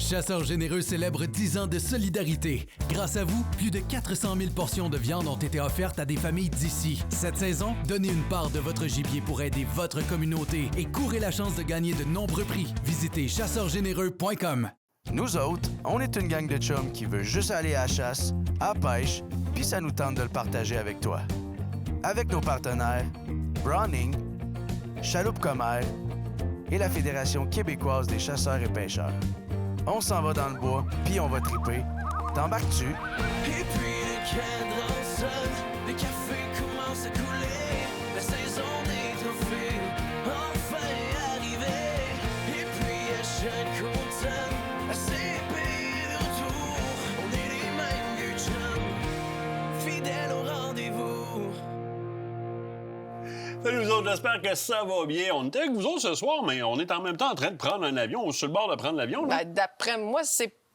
Chasseurs Généreux célèbre 10 ans de solidarité. Grâce à vous, plus de 400 000 portions de viande ont été offertes à des familles d'ici. Cette saison, donnez une part de votre gibier pour aider votre communauté et courez la chance de gagner de nombreux prix. Visitez chasseurgénéreux.com. Nous autres, on est une gang de chums qui veut juste aller à la chasse, à la pêche, puis ça nous tente de le partager avec toi. Avec nos partenaires, Browning, Chaloupe Commère et la Fédération québécoise des chasseurs et pêcheurs. On s'en va dans le bois, puis on va triper. T'embarques-tu? Et puis le cadre sonne, le café commence à couler, la saison des trophées enfin arrivée. Et puis à chaque automne, à ces pays de retour, on est les mêmes vieux chums, fidèles au rendez-vous. Salut vous autres, j'espère que ça va bien. On était avec vous autres ce soir, mais on est en même temps en train de prendre un avion. On est sur le bord de prendre l'avion, là. Ben, d'après moi,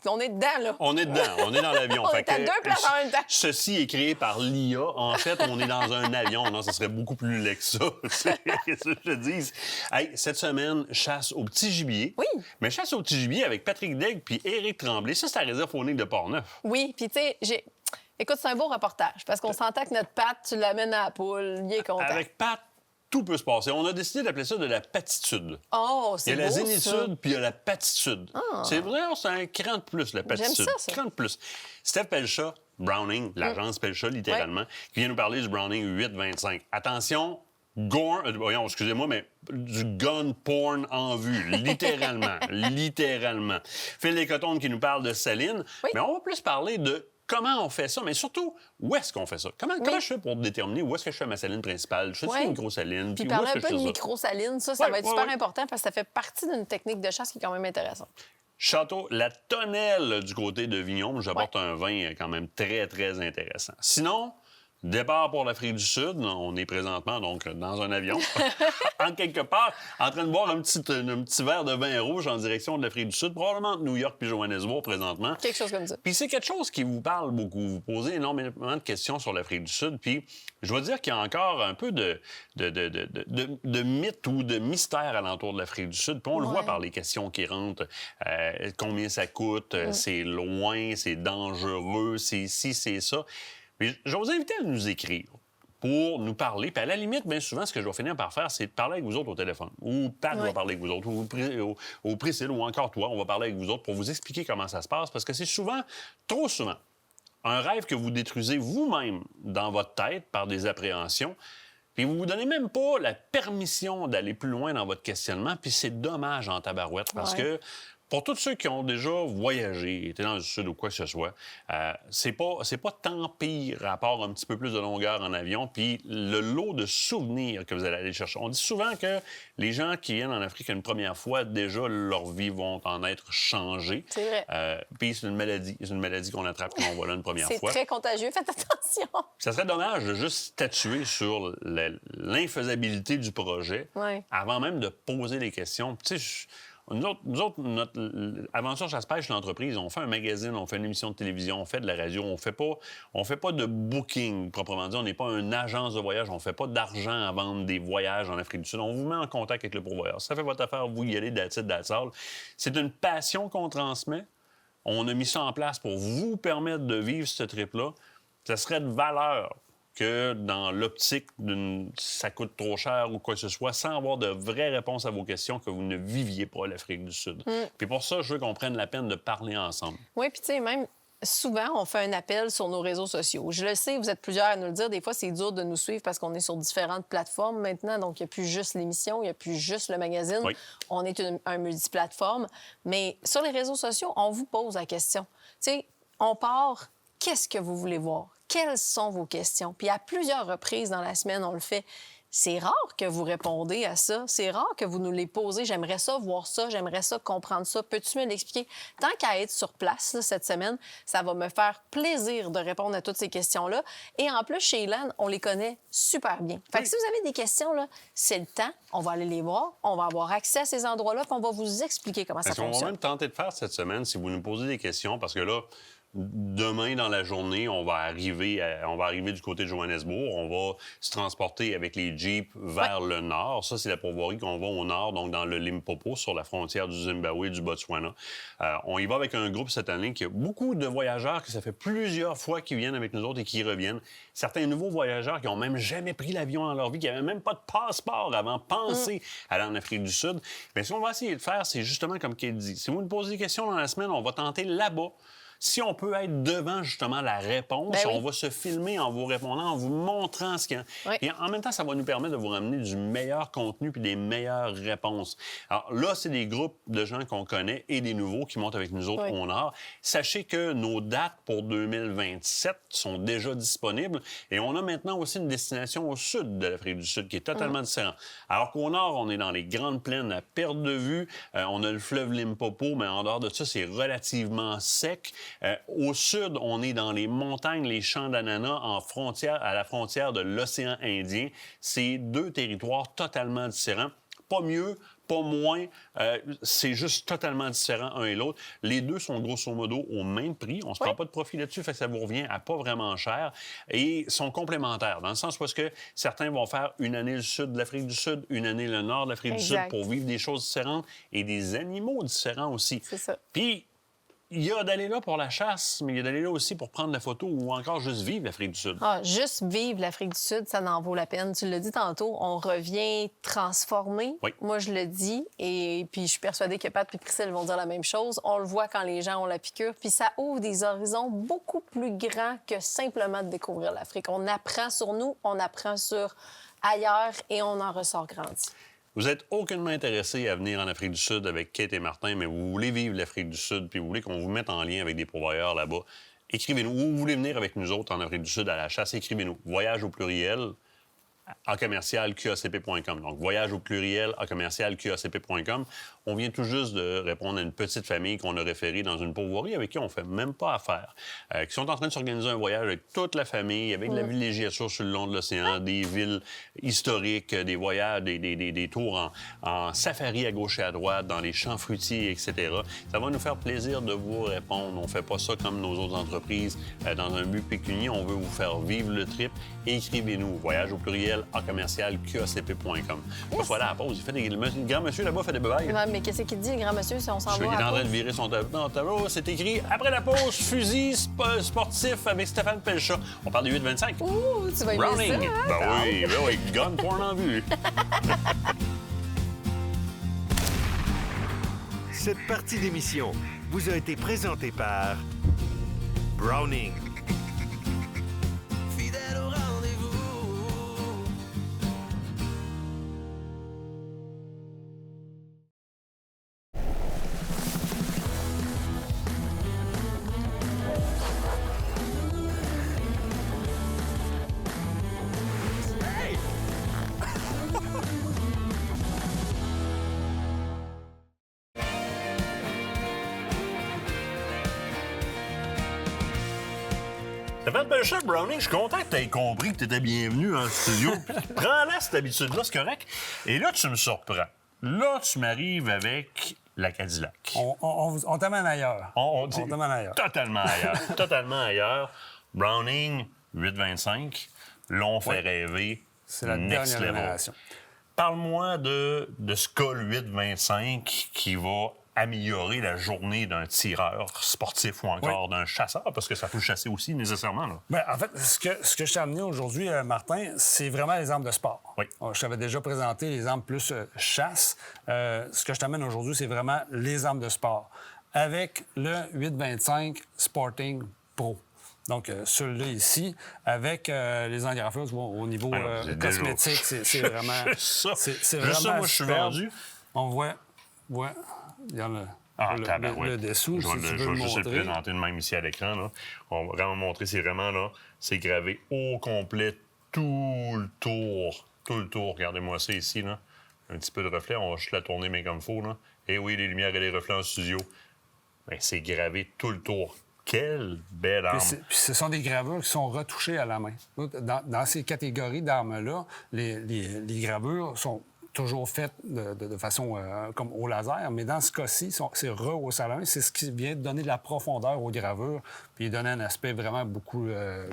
on est dedans, là. On est dedans, on est dans l'avion. On est à 2 places en même temps. Ceci est créé par l'IA. En fait, on est dans un avion. Non, ça serait beaucoup plus laid que ça. Qu'est-ce que je te dis? Hey, cette semaine, chasse au petit gibier. Oui. Mais chasse au petit gibier avec Patrick Daigle puis Éric Tremblay. Ça, c'est la réserve faunique de Portneuf. Oui, puis tu sais, écoute, c'est un beau reportage, parce qu'on s'entend que notre patte, tu l'amènes à la poule, il est content. Avec Pat, tout peut se passer. On a décidé d'appeler ça de la patitude. Oh, Il c'est y a beau, la ça. zénitude, puis il y a la patitude. C'est vrai, c'est un cran de plus, la patitude. J'aime ça. Cran de plus. Steph Pelcha, Browning, l'agence Pelcha, littéralement, qui vient nous parler du Browning 825. Attention, voyons, excusez-moi, mais du gun porn en vue, littéralement. Littéralement. Phil Descotondes qui nous parle de Saline, mais on va plus parler de comment on fait ça, mais surtout, où est-ce qu'on fait ça? Comment je fais pour déterminer où est-ce que je fais ma saline principale? Je fais une microsaline. Puis où parler est-ce un que peu je de fais ça? microsaline, ça va être super important parce que ça fait partie d'une technique de chasse qui est quand même intéressante. Château La Tonnelle du côté de Vignon. J'apporte un vin quand même très, très intéressant. Sinon, départ pour l'Afrique du Sud. On est présentement donc dans un avion, en quelque part, en train de boire un petit verre de vin rouge en direction de l'Afrique du Sud, probablement de New York puis Johannesburg présentement. Quelque chose comme ça. Puis c'est quelque chose qui vous parle beaucoup. Vous posez énormément de questions sur l'Afrique du Sud. Puis je dois dire qu'il y a encore un peu de mythe ou de mystère alentour de l'Afrique du Sud. Puis on le voit par les questions qui rentrent. Combien ça coûte? C'est loin? C'est dangereux? C'est ci, c'est ça? Mais je vais vous inviter à nous écrire pour nous parler. Puis à la limite, bien souvent, ce que je vais finir par faire, c'est de parler avec vous autres au téléphone. Ou Pat va parler avec vous autres, ou Priscille, ou encore toi, on va parler avec vous autres pour vous expliquer comment ça se passe. Parce que c'est souvent, trop souvent, un rêve que vous détruisez vous-même dans votre tête par des appréhensions. Puis vous vous donnez même pas la permission d'aller plus loin dans votre questionnement. Puis c'est dommage en tabarouette parce que pour tous ceux qui ont déjà voyagé, été dans le Sud ou quoi que ce soit, c'est pas tant pire à part un petit peu plus de longueur en avion, puis le lot de souvenirs que vous allez aller chercher. On dit souvent que les gens qui viennent en Afrique une première fois, déjà, leur vie vont en être changée. C'est vrai. Puis c'est une maladie qu'on attrape quand on va là une première fois. C'est très contagieux, faites attention. Ça serait dommage de juste statuer sur l'infaisabilité du projet avant même de poser les questions. Tu sais, nous autres, notre Aventure Chasse-Pêche, l'entreprise, on fait un magazine, on fait une émission de télévision, on fait de la radio, on fait pas de booking, proprement dit. On n'est pas une agence de voyage, on fait pas d'argent à vendre des voyages en Afrique du Sud. On vous met en contact avec le pourvoyeur. Ça fait votre affaire, vous y allez, that's it, that's all. C'est une passion qu'on transmet. On a mis ça en place pour vous permettre de vivre ce trip-là. Ça serait de valeur que dans l'optique ça coûte trop cher ou quoi que ce soit, sans avoir de vraies réponses à vos questions, que vous ne viviez pas l'Afrique du Sud. Puis pour ça, je veux qu'on prenne la peine de parler ensemble. Oui, puis tu sais, même souvent, on fait un appel sur nos réseaux sociaux. Je le sais, vous êtes plusieurs à nous le dire. Des fois, c'est dur de nous suivre parce qu'on est sur différentes plateformes maintenant. Donc, il n'y a plus juste l'émission, il n'y a plus juste le magazine. Oui. On est un multiplateforme. Mais sur les réseaux sociaux, on vous pose la question. Tu sais, on part, qu'est-ce que vous voulez voir? Quelles sont vos questions? Puis à plusieurs reprises dans la semaine, on le fait. C'est rare que vous répondez à ça. C'est rare que vous nous les posez. J'aimerais ça voir ça. J'aimerais ça comprendre ça. Peux-tu me l'expliquer? Tant qu'à être sur place là, cette semaine, ça va me faire plaisir de répondre à toutes ces questions-là. Et en plus, chez Elan, on les connaît super bien. Fait que si vous avez des questions, là, c'est le temps. On va aller les voir. On va avoir accès à ces endroits-là. Puis on va vous expliquer comment ça fonctionne. On va même tenter de faire cette semaine, si vous nous posez des questions, parce que là, demain, dans la journée, on va arriver du côté de Johannesburg. On va se transporter avec les Jeeps vers le nord. Ça, c'est la pourvoirie qu'on va au nord, donc dans le Limpopo, sur la frontière du Zimbabwe et du Botswana. On y va avec un groupe cette année qui a beaucoup de voyageurs, que ça fait plusieurs fois qu'ils viennent avec nous autres et qui reviennent. Certains nouveaux voyageurs qui n'ont même jamais pris l'avion dans leur vie, qui n'avaient même pas de passeport avant de penser aller en Afrique du Sud. Mais ce qu'on va essayer de faire, c'est justement comme Kate dit. Si vous nous posez des questions dans la semaine, on va tenter là-bas. Si on peut être devant, justement, la réponse, on va se filmer en vous répondant, en vous montrant ce qu'il y a. Oui. Et en même temps, ça va nous permettre de vous ramener du meilleur contenu puis des meilleures réponses. Alors là, c'est des groupes de gens qu'on connaît et des nouveaux qui montent avec nous autres au Nord. Sachez que nos dates pour 2027 sont déjà disponibles et on a maintenant aussi une destination au sud de l'Afrique du Sud qui est totalement différente. Alors qu'au Nord, on est dans les grandes plaines à perte de vue. On a le fleuve Limpopo, mais en dehors de ça, c'est relativement sec. Au sud, on est dans les montagnes, les champs d'ananas à la frontière de l'océan Indien. C'est deux territoires totalement différents. Pas mieux, pas moins, c'est juste totalement différent un et l'autre. Les deux sont grosso modo au même prix. On ne se prend pas de profit là-dessus, fait que ça vous revient à pas vraiment cher. Et sont complémentaires, dans le sens où certains vont faire une année le sud de l'Afrique du Sud, une année le nord de l'Afrique du Sud pour vivre des choses différentes et des animaux différents aussi. C'est ça. Puis, il y a d'aller là pour la chasse, mais il y a d'aller là aussi pour prendre la photo ou encore juste vivre l'Afrique du Sud. Ah, juste vivre l'Afrique du Sud, ça en vaut la peine. Tu l'as dit tantôt, on revient transformé. Oui. Moi, je le dis, et puis je suis persuadée que Pat et Priscille vont dire la même chose. On le voit quand les gens ont la piqûre, puis ça ouvre des horizons beaucoup plus grands que simplement de découvrir l'Afrique. On apprend sur nous, on apprend sur ailleurs et on en ressort grandi. Vous êtes aucunement intéressé à venir en Afrique du Sud avec Kate et Martin, mais vous voulez vivre l'Afrique du Sud, puis vous voulez qu'on vous mette en lien avec des pourvoyeurs là-bas, écrivez-nous. Ou vous voulez venir avec nous autres en Afrique du Sud à la chasse, écrivez-nous. Voyage au pluriel à commercial-qacp.com. Donc, voyage au pluriel à commercial-qacp.com. On vient tout juste de répondre à une petite famille qu'on a référée dans une pourvoirie avec qui on ne fait même pas affaire, qui sont en train de s'organiser un voyage avec toute la famille, avec de la villégiature sur le long de l'océan, des villes historiques, des voyages, des tours en safari à gauche et à droite, dans les champs fruitiers, etc. Ça va nous faire plaisir de vous répondre. On ne fait pas ça comme nos autres entreprises dans un but pécunier. On veut vous faire vivre le trip. Écrivez-nous. Voyage au pluriel à commercial-qacp.com. On soit là à la pause. Le grand monsieur là-bas fait des bebailles. Ouais, mais qu'est-ce qu'il dit, le grand monsieur, si on s'en va? Il est à en train pause? de virer son tableau. C'est écrit après la pause, fusil sportif avec Stéphane Pelchat. On parle de 8-25. Ouh, tu vas aimer Browning. ça, hein? Ben oui, gun porn en vue. Cette partie d'émission vous a été présentée par Browning. Fidèle au rendez-vous. Stéphane Pelchat, Browning, je suis content que tu aies compris que tu étais bienvenu en studio. Prends-la, cette habitude-là, c'est correct. Et là, tu me surprends. Là, tu m'arrives avec la Cadillac. On t'amène ailleurs. On t'amène ailleurs. Totalement ailleurs. Totalement ailleurs. Browning, 825. L'on fait rêver. C'est la Next dernière level. génération. Parle-moi de ce Col 825 qui va améliorer la journée d'un tireur sportif ou encore d'un chasseur, parce que ça peut chasser aussi nécessairement. Là. Bien, en fait, ce que je t'ai amené aujourd'hui, Martin, c'est vraiment les armes de sport. Oui. Je t'avais déjà présenté les armes plus chasse. Ce que je t'amène aujourd'hui, c'est vraiment les armes de sport. Avec le 825 Sporting Pro. Donc, celui-là ici, avec les engrafures, au niveau cosmétique, c'est vraiment... ça. C'est Juste ça, moi, je suis superbe. vendu. On voit, regarde le dessous, Je si vais, tu je veux vais le juste le montrer. présenter de même ici à l'écran. Là. On va vraiment montrer, c'est vraiment là, c'est gravé au complet, tout le tour. Tout le tour. Regardez-moi ça ici, là. Un petit peu de reflet, on va juste la tourner, mais comme il faut. Là. Et oui, les lumières et les reflets en studio. Ben, c'est gravé tout le tour. Quelle belle arme! Puis ce sont des gravures qui sont retouchées à la main. Dans ces catégories d'armes-là, les gravures sont toujours faites de façon comme au laser, mais dans ce cas-ci, c'est rehaussé à la main. C'est ce qui vient de donner de la profondeur aux gravures, puis donner un aspect vraiment beaucoup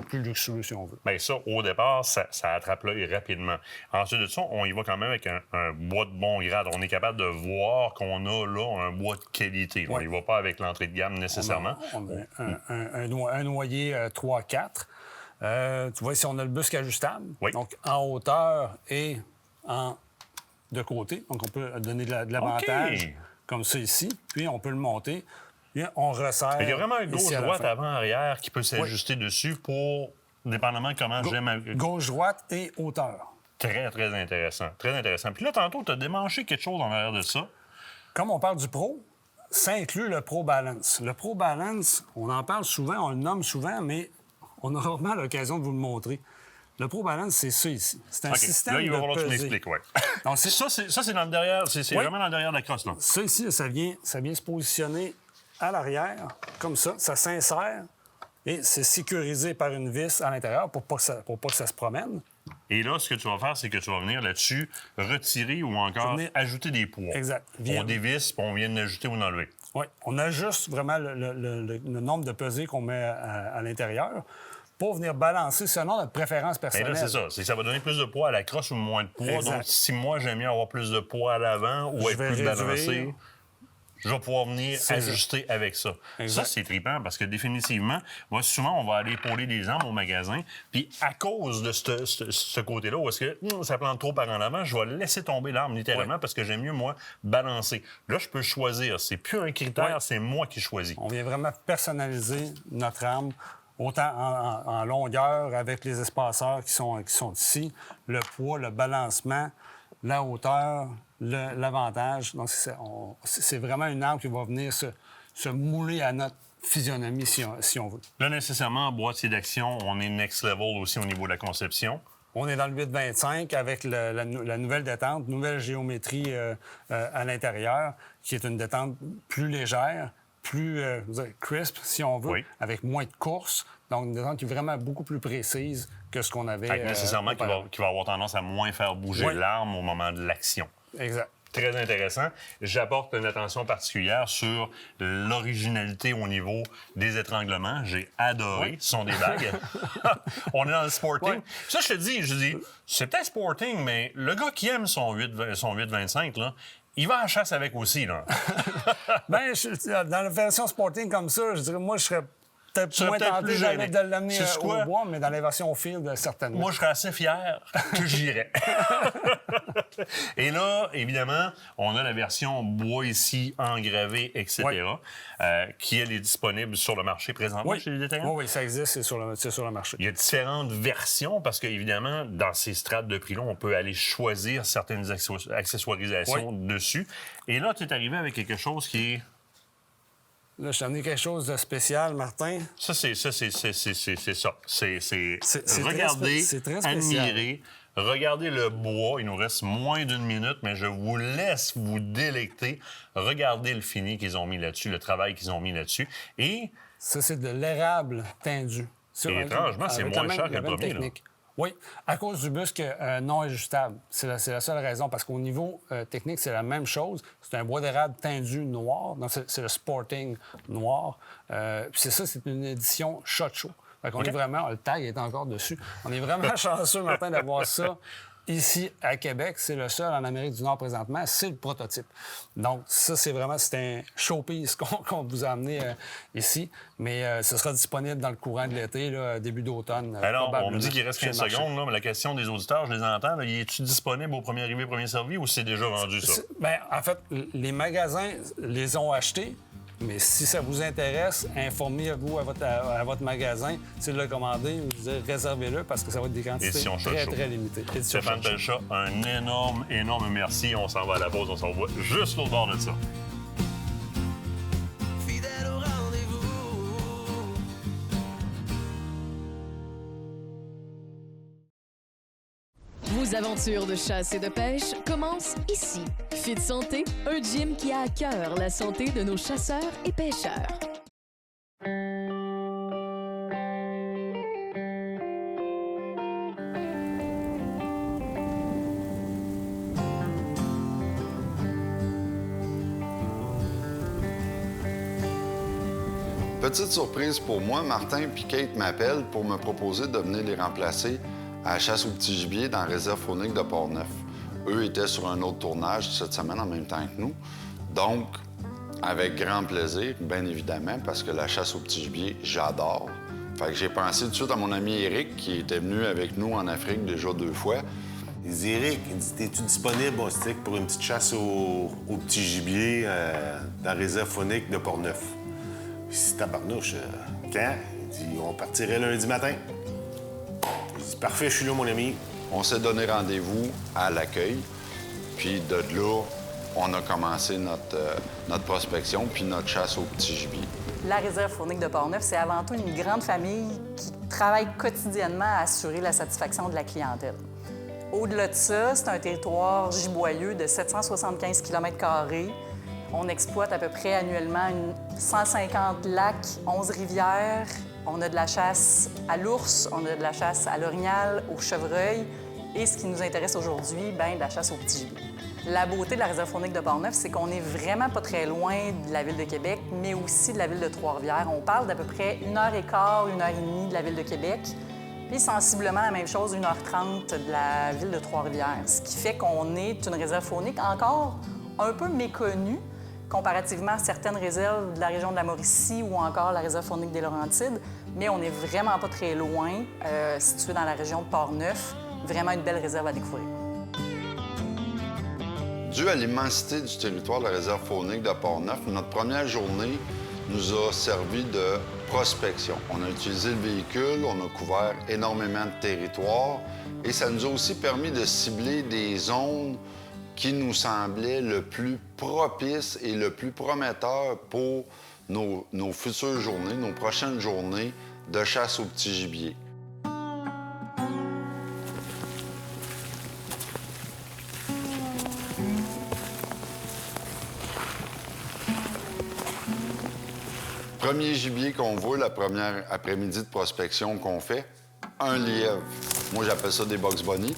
plus luxueux, si on veut. Bien, ça, au départ, ça attrape l'œil rapidement. Ensuite de ça, on y va quand même avec un bois de bon grade. On est capable de voir qu'on a là un bois de qualité. On y va pas avec l'entrée de gamme nécessairement. On a un noyer 3-4. Tu vois, ici, on a le busque ajustable. Oui. Donc, en hauteur et de côté. Donc, on peut donner de l'avantage, OK. comme ça ici. Puis, on peut le monter. Puis, on resserre. Il y a vraiment un ici à la gauche-droite fin. avant-arrière qui peut s'ajuster dessus pour, dépendamment de comment j'aime... Gauche-droite et hauteur. Très, très intéressant. Très intéressant. Puis là, tantôt, tu as démanché quelque chose en arrière de ça. Comme on parle du Pro, ça inclut le Pro Balance. Le Pro Balance, on en parle souvent, on le nomme souvent, mais on a rarement l'occasion de vous le montrer. Le Pro Balance, c'est ça ici. C'est un OK. système Là, il va de falloir que tu pesée. m'expliques, oui. Donc, Ça, c'est dans le derrière. C'est Oui. vraiment dans le derrière de la crosse, là. Ça ici, ça vient se positionner à l'arrière, comme ça. Ça s'insère et c'est sécurisé par une vis à l'intérieur pour pas que ça se promène. Et là, ce que tu vas faire, c'est que tu vas venir là-dessus retirer ou encore Venir- ajouter des poids. Exact. On dévisse, puis on vient d'ajouter ou d'enlever. Oui, on ajuste vraiment le nombre de pesées qu'on met à l'intérieur pour venir balancer selon notre préférence Mais personnelle. là, c'est ça. C'est que ça va donner plus de poids à la crosse ou moins de poids. Exact. Donc, si moi, j'aime mieux avoir plus de poids à l'avant ou Je être vais plus réduire. balancé, je vais pouvoir venir C'est ajuster avec ça. Exact. Ça, c'est trippant parce que définitivement, moi, souvent, on va aller épauler des jambes au magasin. Puis, à cause de ce côté-là, où est-ce que ça plante trop par en avant, je vais laisser tomber l'arme littéralement parce que j'aime mieux, moi, balancer. Là, je peux choisir. C'est plus un critère, Ouais. c'est moi qui choisis. On vient vraiment personnaliser notre arme, autant en longueur avec les espaceurs qui sont ici, le poids, le balancement, la hauteur, l'avantage. Donc, c'est vraiment une arme qui va venir se mouler à notre physionomie, si on veut. Là, nécessairement, en boîtier d'action, on est next level aussi au niveau de la conception. On est dans le 825 avec la nouvelle détente, nouvelle géométrie à l'intérieur, qui est une détente plus légère, plus je veux dire, crisp, si on veut, Oui. avec moins de courses. Donc, une détente qui est vraiment beaucoup plus précise que ce qu'on avait. Fait que nécessairement, auparavant. qui va avoir tendance à moins faire bouger Oui. l'arme au moment de l'action. Exact. Très intéressant. J'apporte une attention particulière sur l'originalité au niveau des étranglements. J'ai adoré. Ce sont des bagues. On est dans le sporting. Ouais. Ça, je te dis, c'est peut-être sporting, mais le gars qui aime son 825, là, il va à la chasse avec aussi, là. Ben, dans la version sporting comme ça, je dirais, moi, je serais peut-être serais moins peut-être tenté plus gêné. de l'amener Sais-tu au quoi? bois, mais dans les versions field, certainement. Moi, je serais assez fier que j'irais. Et là, évidemment, on a la version bois ici, engravé, etc., Oui. qui, elle, est disponible sur le marché présentement chez les détaillants. Oui, ça existe, c'est sur le marché. Il y a différentes versions parce qu'évidemment, dans ces strates de prix-là, on peut aller choisir certaines accessoirisations dessus. Et là, tu es arrivé avec quelque chose qui est... Là, je t'ai amené quelque chose de spécial, Martin. Ça, c'est ça. C'est C'est regarder, c'est très spécial. admirer, regardez le bois. Il nous reste moins d'une minute, mais je vous laisse vous délecter. Regardez le fini qu'ils ont mis là-dessus, le travail qu'ils ont mis là-dessus. Et Ça, c'est de l'érable tendu. Et étrangement, c'est avec moins la même- cher que la le même premier, là. technique. Oui, à cause du busque non ajustable. C'est la seule raison, parce qu'au niveau technique, c'est la même chose. C'est un bois d'érable tendu noir. Donc, c'est le Sporting noir. Puis c'est ça, c'est une édition Shot Show. Fait qu'on est vraiment... Le tag est encore dessus. On est vraiment chanceux, Martin, d'avoir ça ici à Québec. C'est le seul en Amérique du Nord présentement. C'est le prototype. Donc, ça, c'est un showpiece qu'on vous a amené ici. Mais ce sera disponible dans le courant de l'été, là, début d'automne. alors, on probablement, me dit qu'il reste chez 15 le marché. secondes, là, mais la question des auditeurs, je les entends. Là, es-tu disponible au premier arrivé, premier servi ou c'est déjà vendu, ça? Bien, en fait, les magasins les ont achetés, mais si ça vous intéresse, informez-vous à votre magasin. Si vous le commandez, réservez-le parce que ça va être des quantités Édition Shot très, Show. très limitées. Édition Stéphane Shot Show. Pelchat, un énorme merci. On s'en va à la pause, on s'en va juste l'autre bord de ça. Fidèle au rendez-vous. Vos aventures de chasse et de pêche commencent ici. Fit Santé, un gym qui a à cœur la santé de nos chasseurs et pêcheurs. Petite surprise pour moi, Martin et Kate m'appellent pour me proposer de venir les remplacer à la chasse au petit gibier dans la réserve faunique de Port-Neuf. Eux étaient sur un autre tournage cette semaine en même temps que nous. Donc, avec grand plaisir, bien évidemment, parce que la chasse au petit gibier, j'adore. Fait que j'ai pensé tout de suite à mon ami Éric, qui était venu avec nous en Afrique déjà 2 fois. Il dit, Éric, es-tu disponible au stick pour une petite chasse au petit gibier dans la réserve faunique de Port-Neuf? Puis si tabarnouche, quand? Il dit, on partirait lundi matin. Il dit, parfait, je suis là, mon ami. On s'est donné rendez-vous à l'accueil, puis de là, on a commencé notre prospection puis notre chasse au petit gibier. La réserve faunique de Port-Neuf, c'est avant tout une grande famille qui travaille quotidiennement à assurer la satisfaction de la clientèle. Au-delà de ça, c'est un territoire giboyeux de 775 km². On exploite à peu près annuellement 150 lacs, 11 rivières. On a de la chasse à l'ours, on a de la chasse à l'orignal, au chevreuil. Et ce qui nous intéresse aujourd'hui, bien, de la chasse au petit gibier. La beauté de la réserve faunique de Port-Neuf, c'est qu'on n'est vraiment pas très loin de la ville de Québec, mais aussi de la ville de Trois-Rivières. On parle d'à peu près 1h15, 1h30 de la ville de Québec, puis sensiblement la même chose, 1h30 de la ville de Trois-Rivières. Ce qui fait qu'on est une réserve faunique encore un peu méconnue comparativement à certaines réserves de la région de la Mauricie ou encore la réserve faunique des Laurentides, mais on n'est vraiment pas très loin, situé dans la région de Port-Neuf. Vraiment une belle réserve à découvrir. Dû à l'immensité du territoire de la réserve faunique de Port-Neuf, notre première journée nous a servi de prospection. On a utilisé le véhicule, on a couvert énormément de territoire et ça nous a aussi permis de cibler des zones qui nous semblaient le plus propices et le plus prometteurs pour nos futures journées, nos prochaines journées de chasse au petit gibier. Premier gibier qu'on voit, la première après-midi de prospection qu'on fait, un lièvre. Moi, j'appelle ça des Bugs Bunny.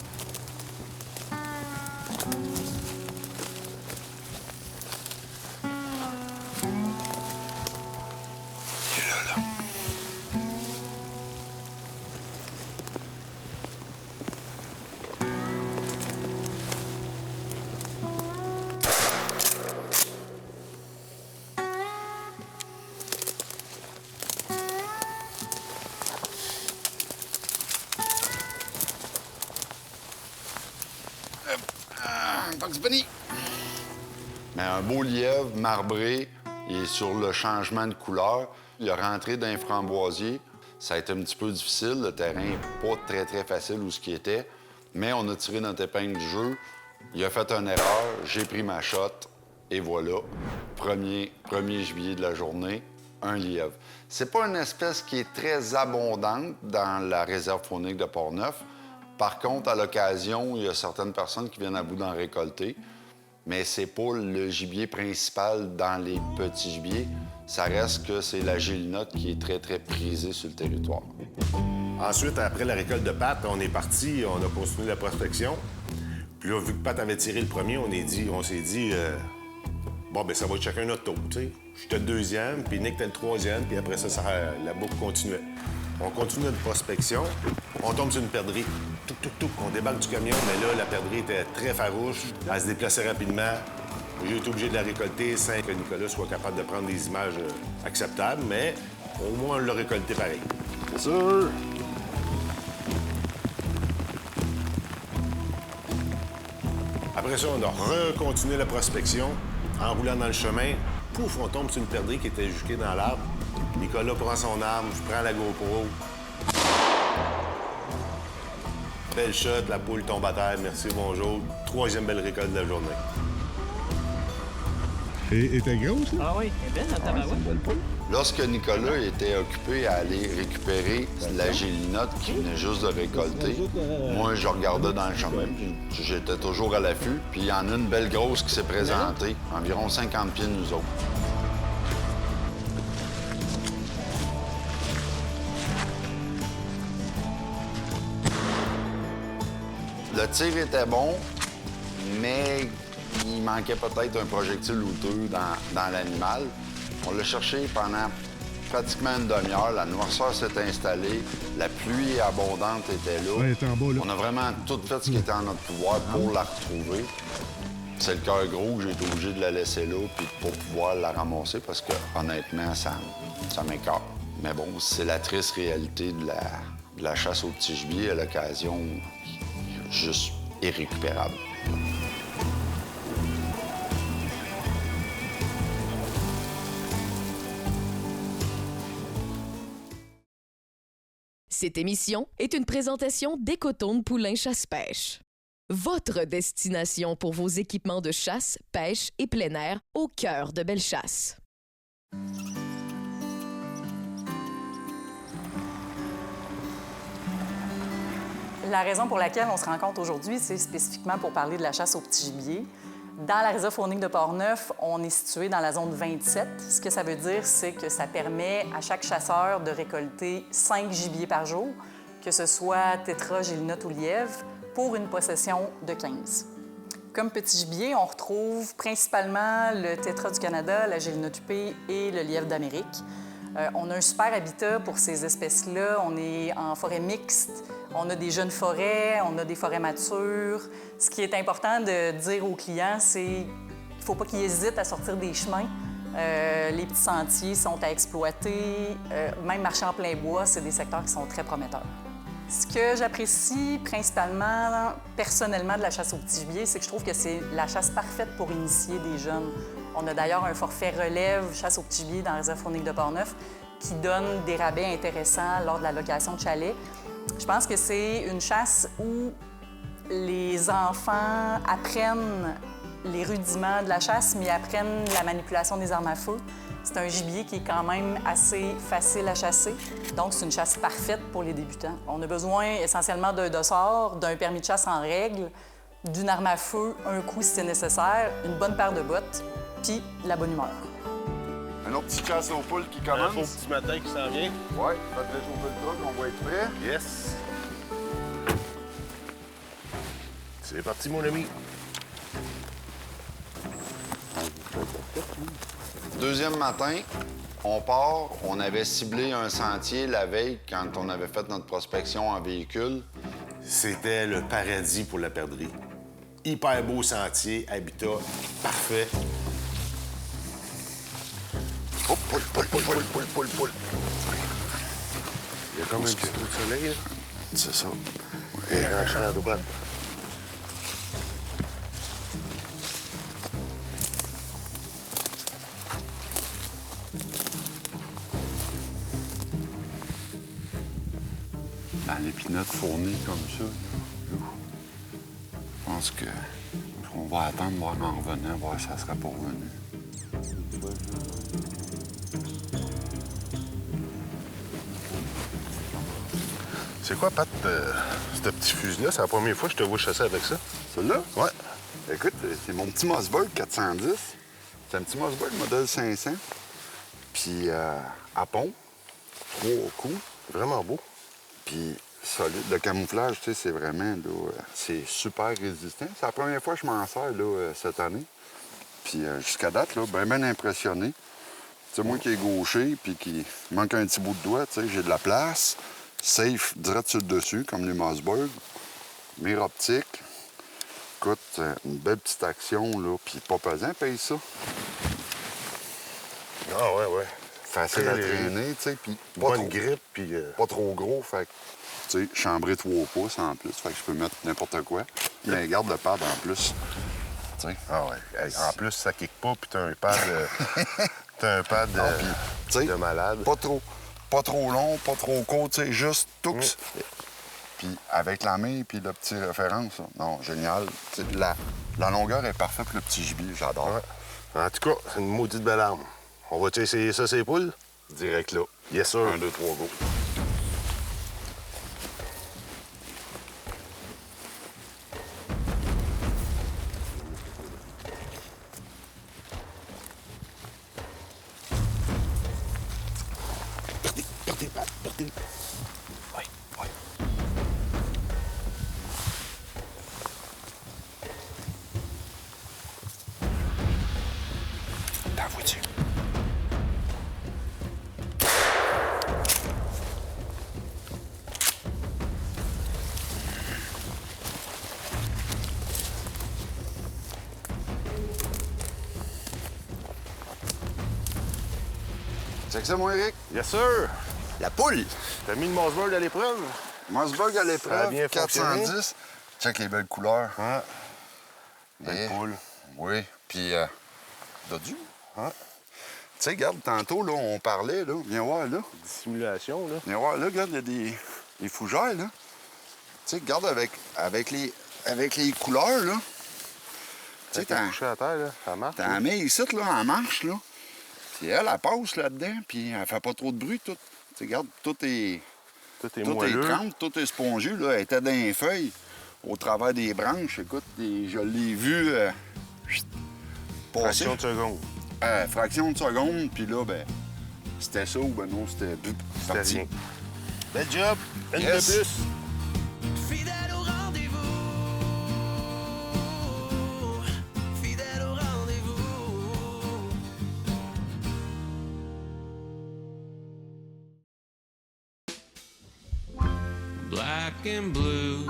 Mais un beau lièvre marbré, il est sur le changement de couleur. Il est rentré d'un framboisier. Ça a été un petit peu difficile. Le terrain n'est pas très facile où ce qui était. Mais on a tiré notre épingle du jeu. Il a fait une erreur. J'ai pris ma shot. Et voilà, premier gibier de la journée, un lièvre. C'est pas une espèce qui est très abondante dans la réserve faunique de Port-Neuf. Par contre, à l'occasion, il y a certaines personnes qui viennent à bout d'en récolter. Mais c'est pas le gibier principal dans les petits gibiers. Ça reste que c'est la gélinotte qui est très prisée sur le territoire. Ensuite, après la récolte de Pat, on est parti, on a continué la prospection. Puis là, vu que Pat avait tiré le premier, on s'est dit, bon, ben ça va être chacun notre tour, tu sais. J'étais le deuxième, puis Nick était le troisième, puis après ça, la boucle continuait. On continue notre prospection, on tombe sur une perdrix. On débarque du camion, mais là, la perdrix était très farouche. Elle se déplaçait rapidement. J'ai été obligé de la récolter sans que Nicolas soit capable de prendre des images acceptables, mais au moins, on l'a récolté pareil. C'est sûr! Après ça, on a recontinué la prospection. En roulant dans le chemin, pouf, on tombe sur une perdrix qui était juquée dans l'arbre. Nicolas prend son arme, je prends la GoPro. Belle shot, la poule tombe à terre, merci, bonjour. Troisième belle récolte de la journée. Et était grosse, là? Ah oui, elle est belle, la tabarouette. Lorsque Nicolas était occupé à aller récupérer la gélinotte qu'il venait juste de récolter, moi, je regardais dans le chemin. J'étais toujours à l'affût. Puis il y en a une belle grosse qui s'est présentée, environ 50 pieds de nous autres. Le tir était bon, mais il manquait peut-être un projectile ou deux dans l'animal. On l'a cherché pendant pratiquement une demi-heure. La noirceur s'est installée. La pluie abondante était là. Ouais, elle est en bas, là. On a vraiment tout fait ce qui était en notre pouvoir pour la retrouver. C'est le cœur gros que j'ai été obligé de la laisser là puis pour pouvoir la ramasser parce que, honnêtement, ça m'écarte. Mais bon, c'est la triste réalité de la chasse au petit gibier à l'occasion juste irrécupérable. Cette émission est une présentation d'Écotourne Poulain Chasse-Pêche. Votre destination pour vos équipements de chasse, pêche et plein air au cœur de Bellechasse. La raison pour laquelle on se rencontre aujourd'hui, c'est spécifiquement pour parler de la chasse au petit gibier. Dans la réserve faunique de Portneuf, on est situé dans la zone 27. Ce que ça veut dire, c'est que ça permet à chaque chasseur de récolter 5 gibiers par jour, que ce soit tétra, gélinote ou lièvre, pour une possession de 15. Comme petit gibier, on retrouve principalement le tétra du Canada, la gélinote huppée et le lièvre d'Amérique. On a un super habitat pour ces espèces-là. On est en forêt mixte, on a des jeunes forêts, on a des forêts matures. Ce qui est important de dire aux clients, c'est qu'il ne faut pas qu'ils hésitent à sortir des chemins. Les petits sentiers sont à exploiter. Même marcher en plein bois, c'est des secteurs qui sont très prometteurs. Ce que j'apprécie principalement, personnellement, de la chasse au petit gibier, c'est que je trouve que c'est la chasse parfaite pour initier des jeunes. On a d'ailleurs un forfait relève chasse au petit gibier dans la réserve faunique de Portneuf qui donne des rabais intéressants lors de la location de chalet. Je pense que c'est une chasse où les enfants apprennent les rudiments de la chasse, mais apprennent la manipulation des armes à feu. C'est un gibier qui est quand même assez facile à chasser, donc c'est une chasse parfaite pour les débutants. On a besoin essentiellement d'un dossard, d'un permis de chasse en règle, d'une arme à feu, un coup si c'est nécessaire, une bonne paire de bottes, puis la bonne humeur. Un autre petit chasse aux poules qui commence. Un beau petit matin qui s'en vient. Oui, faites-le chauffer le truc, on va être prêt. Yes. C'est parti, mon ami. Deuxième matin, on part. On avait ciblé un sentier la veille quand on avait fait notre prospection en véhicule. C'était le paradis pour la perdrix. Hyper beau sentier, habitat parfait. Oh, poule. Il y a comme un petit coup de soleil, là. C'est ça. Et un champ à droite. Dans l'épinote fournie comme ça, je pense que on va attendre voir en revenant, voir si ça sera pas revenu. C'est quoi, Pat, ce petit fusil-là? C'est la première fois que je te vois chasser avec ça. Celui-là? Ouais. Écoute, c'est mon petit Mossberg 410. C'est un petit Mossberg modèle 500. Puis à pont, 3 coups. Vraiment beau. Puis solide. Le camouflage, tu sais, c'est vraiment, là, c'est super résistant. C'est la première fois que je m'en sers, là, cette année. Puis jusqu'à date, là, bien impressionné. Tu sais, moi qui est gaucher, puis qui manque un petit bout de doigt, tu sais, j'ai de la place. Safe, direct sur le dessus, comme les Mossberg. Mire optique. Écoute, une belle petite action, là, puis pas pesant, paye ça. Ah ouais. Facile à traîner, tu sais, puis bonne grippe, puis... Pas trop gros, fait que, tu sais, chambré 3 pouces en plus, fait que je peux mettre n'importe quoi. Mais garde le pad en plus, tu sais. Ah ouais. Hey, en plus, ça kick pas, puis t'as un pad... t'as un pad de malade. Pas trop long, pas trop court, tu sais, juste tout. Puis avec la main, puis le petit référence, là. Non, génial. T'sais, la longueur est parfaite pour le petit gibier, j'adore. Ouais. En tout cas, c'est une maudite belle arme. On va-tu essayer ça, ces poules? Direct là. Yes, sir. 1, 2, 3, go. Partez. Oui. T'en vois-tu? C'est que ça, mon Eric? Yes, sir! La poule! T'as mis le Mossberg à l'épreuve? Mossberg à Ça a l'épreuve, bien fonctionné. 410. Check les belles couleurs. Ouais. Belle poule. Oui, puis dodu. Ouais. Tu sais, regarde, tantôt, là, on parlait, là. Viens voir, là. Dissimulation, là. Viens voir, là, regarde, il y a des fougères, là. Tu sais, regarde avec les couleurs, là. Tu sais, t'as couché à terre, là. Ça marche. T'en mets ici, là, en marche, là. Puis elle passe là-dedans, puis elle fait pas trop de bruit, tout. Tu sais, regarde, tout est moelleux. trempe, tout est spongieux, là. Elle était dans les feuilles, au travers des branches. Écoute, je l'ai vu passer. Fraction de seconde. Fraction de seconde, puis là, ben, c'était ça ou ben non, c'était parti. Rien. Bel job! Une Yes. de plus! Fidèle au rendez-vous. Fidèle au rendez-vous. Black and blue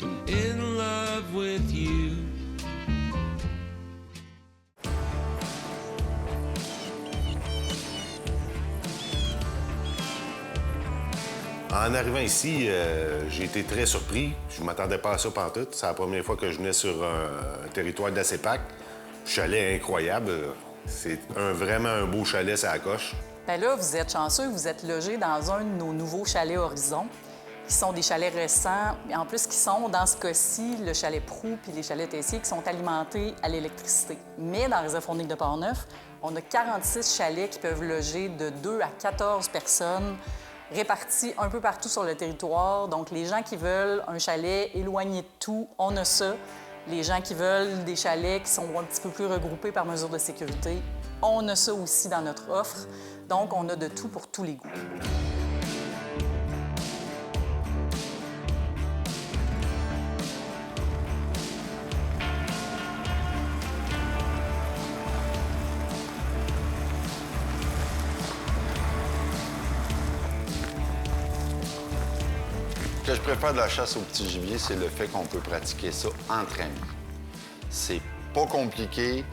and in love with you. En arrivant ici, j'ai été très surpris. Je ne m'attendais pas à ça pantoute. C'est la première fois que je venais sur un territoire de la CEPAC. Chalet incroyable. C'est vraiment un beau chalet, ça coche. Bien là, vous êtes chanceux, vous êtes logé dans un de nos nouveaux chalets Horizon, qui sont des chalets récents, et en plus qui sont, dans ce cas-ci, le chalet Proux puis les chalets Tessier, qui sont alimentés à l'électricité. Mais dans la réserve faunique de Portneuf, on a 46 chalets qui peuvent loger de 2 à 14 personnes, répartis un peu partout sur le territoire. Donc, les gens qui veulent un chalet éloigné de tout, on a ça. Les gens qui veulent des chalets qui sont un petit peu plus regroupés par mesure de sécurité, on a ça aussi dans notre offre. Donc, on a de tout pour tous les goûts. Ce que je préfère de la chasse au petit gibier, c'est le fait qu'on peut pratiquer ça entre amis. C'est pas compliqué.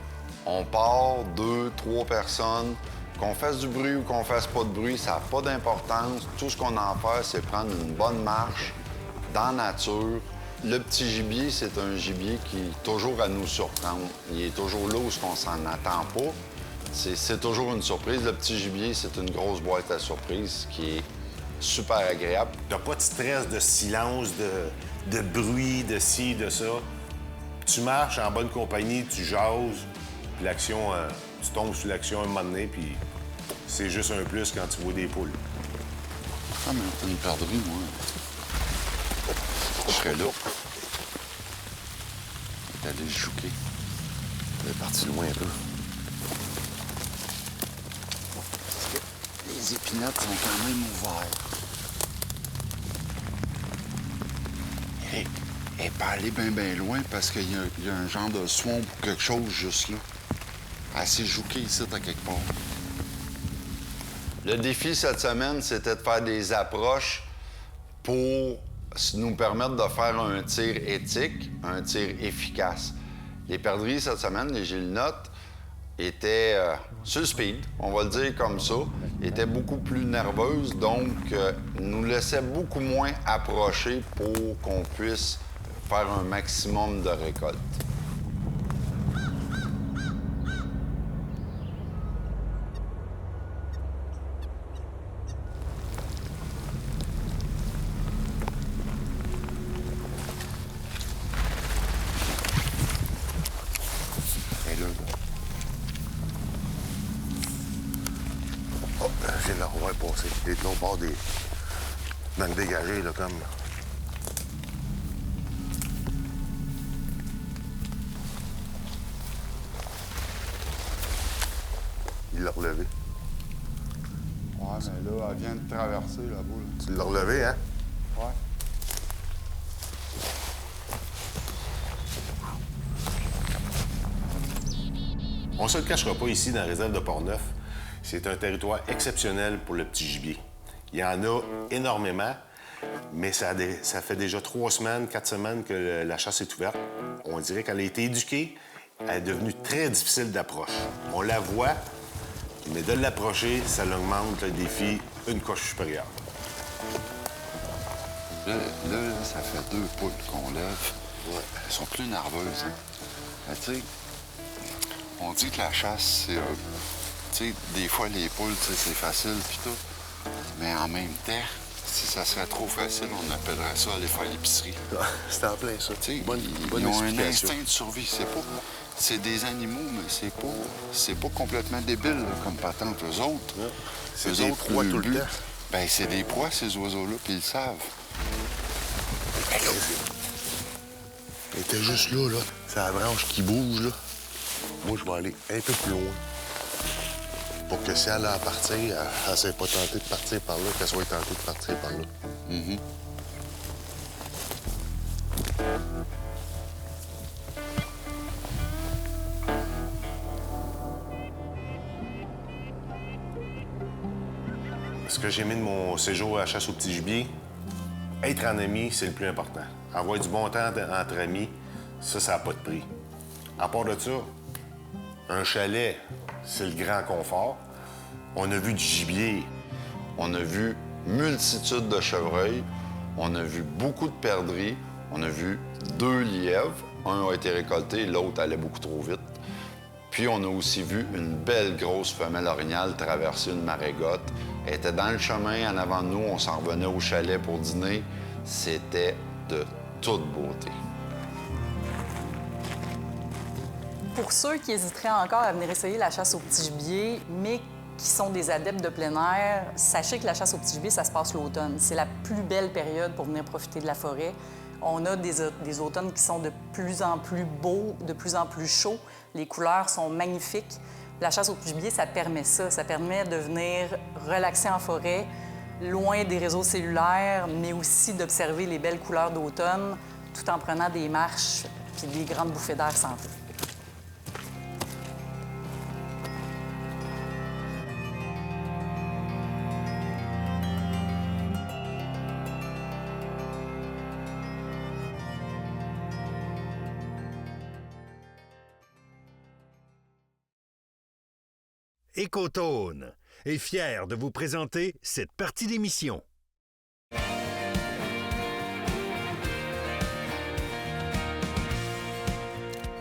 On part 2, 3 personnes. Qu'on fasse du bruit ou qu'on fasse pas de bruit, ça n'a pas d'importance. Tout ce qu'on a à faire, c'est prendre une bonne marche dans la nature. Le petit gibier, c'est un gibier qui est toujours à nous surprendre. Il est toujours là où on s'en attend pas. C'est toujours une surprise. Le petit gibier, c'est une grosse boîte à surprises qui est super agréable. T'as pas de stress, de silence, de bruit, de ci, de ça. Tu marches en bonne compagnie, tu jases, puis l'action, tu tombes sur l'action un moment donné, puis c'est juste un plus quand tu vois des poules. Ah, mais t'as une perdrix, moi. Je serais là. Elle est allée le chouquer. Elle est partie loin un peu. Parce que les épinettes sont quand même ouvertes. Elle peut aller bien loin parce qu'il y a un genre de swamp ou quelque chose juste là. Elle s'est jouquée ici, à quelque part. Le défi cette semaine, c'était de faire des approches pour nous permettre de faire un tir éthique, un tir efficace. Les perdrix cette semaine, les gélinottes, étaient sur le speed, on va le dire comme ça, étaient beaucoup plus nerveuses, donc nous laissaient beaucoup moins approcher pour qu'on puisse faire un maximum de récolte. Oh, j'ai le roi passé. Il est de l'autre bord des... dans le dégagé, là, comme... Il l'a relevé. Ouais, mais là, elle vient de traverser là-bas. Là. Tu l'as relevé, hein? Ouais. On ne se le cachera pas ici, dans la réserve de Portneuf. C'est un territoire exceptionnel pour le petit gibier. Il y en a énormément, mais ça fait déjà 3 semaines, 4 semaines que la chasse est ouverte. On dirait qu'elle a été éduquée. Elle est devenue très difficile d'approche. On la voit, Mais de l'approcher, ça l'augmente le défi une coche supérieure. Là, ça fait 2 poules qu'on lève. Ouais. Elles sont plus nerveuses. Hein? Ben, tu sais, on dit que la chasse, c'est... tu sais, des fois, les poules, c'est facile puis tout. Mais en même temps, si ça serait trop facile, on appellerait ça aller faire l'épicerie. C'est en plein ça. Tu sais, bonne ils ont un explication. instinct de survie. C'est des animaux, mais c'est pas complètement débile là, comme patente. Eux autres, C'est eux des autres, proies tout le temps. Ben, c'est des proies, ces oiseaux-là, puis ils le savent. Elle était juste là, là. C'est la branche qui bouge, là. Moi, je vais aller un peu plus loin. Pour que si elle a à partir, elle ne s'est pas tentée de partir par là, qu'elle soit tentée de partir par là. Mm-hmm. Ce que j'ai aimé de mon séjour à la chasse au petit gibier, être en ami, c'est le plus important. Avoir du bon temps entre amis, ça n'a pas de prix. À part de ça, un chalet, c'est le grand confort. On a vu du gibier. On a vu multitude de chevreuils. On a vu beaucoup de perdrix. On a vu 2 lièvres. Un a été récolté, l'autre allait beaucoup trop vite. Puis on a aussi vu une belle grosse femelle orignale traverser une marégotte. Elle était dans le chemin en avant de nous. On s'en revenait au chalet pour dîner. C'était de toute beauté. Pour ceux qui hésiteraient encore à venir essayer la chasse au petit gibier, mais qui sont des adeptes de plein air, sachez que la chasse au petit gibier, ça se passe l'automne. C'est la plus belle période pour venir profiter de la forêt. On a des automnes qui sont de plus en plus beaux, de plus en plus chauds. Les couleurs sont magnifiques. La chasse au petit gibier, ça permet ça. Ça permet de venir relaxer en forêt, loin des réseaux cellulaires, mais aussi d'observer les belles couleurs d'automne, tout en prenant des marches puis des grandes bouffées d'air santé. Écotone est fier de vous présenter cette partie d'émission.